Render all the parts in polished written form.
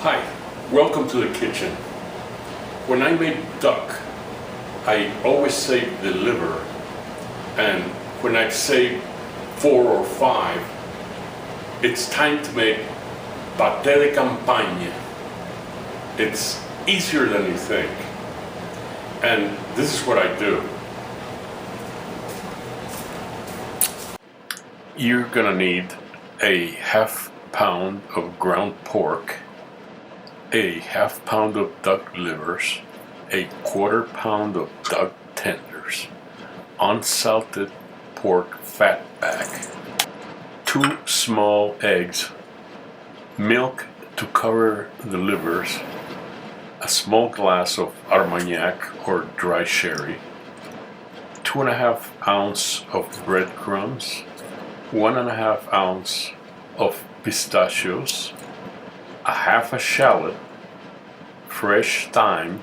Hi, welcome to the kitchen. When I make duck, I always save the liver, and when I save 4 or 5, it's time to make Pate de Campagne. It's easier than you think, and this is what I do. You're gonna need a half pound of ground pork, a half pound of duck livers, a quarter pound of duck tenders, unsalted pork fat back, 2 small eggs, milk to cover the livers, a small glass of Armagnac or dry sherry, 2.5 ounces of bread crumbs, 1.5 ounce of pistachios, a half a shallot, fresh thyme,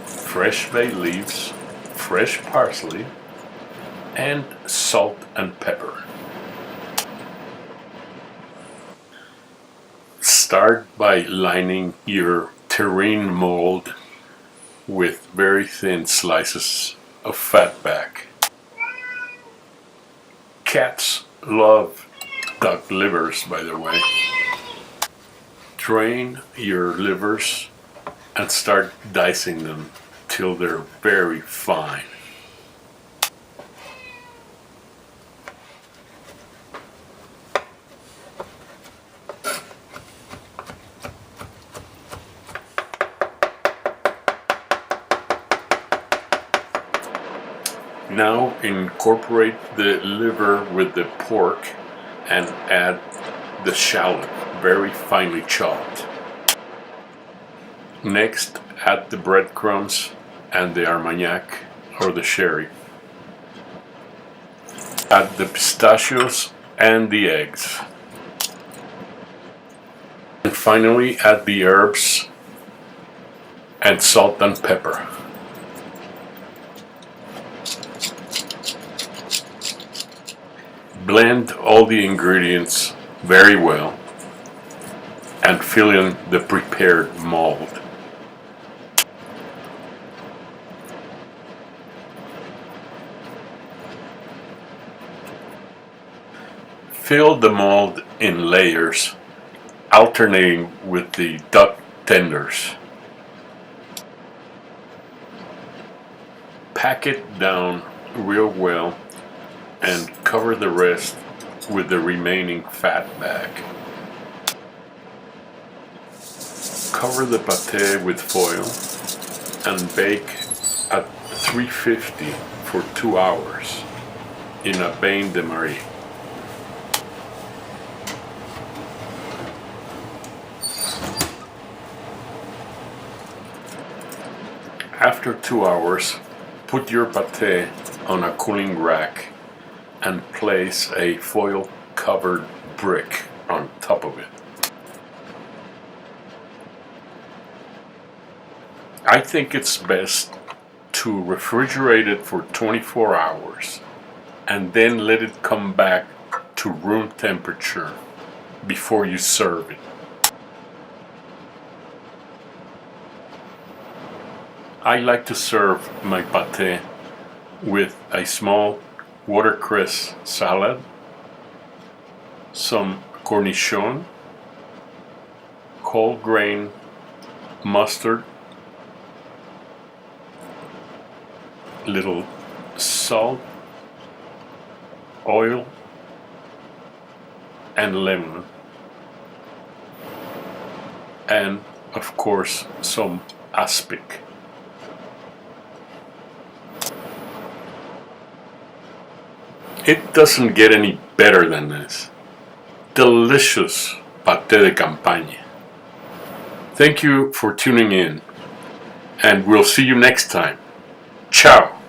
fresh bay leaves, fresh parsley, and salt and pepper. Start by lining your terrine mold with very thin slices of fatback. Cats love duck livers, by the way. Drain your livers and start dicing them till they're very fine. Now incorporate the liver with the pork and add the shallot, very finely chopped. Next, add the breadcrumbs and the Armagnac or the sherry. Add the pistachios and the eggs. And finally, add the herbs and salt and pepper. Blend all the ingredients very well and fill in the prepared mold. Fill the mold in layers, alternating with the duck tenders. Pack it down real well and cover the rest with the remaining fat back. Cover the pate with foil and bake at 350 for 2 hours in a bain de marie. After 2 hours, put your pate on a cooling rack and place a foil covered brick on top of it. I think it's best to refrigerate it for 24 hours and then let it come back to room temperature before you serve it. I like to serve my pate with a small watercress salad, some cornichon, whole grain mustard, little salt, oil, and lemon, and of course some aspic. It doesn't get any better than this. Delicious Pate de Campagne. Thank you for tuning in, and we'll see you next time. Ciao!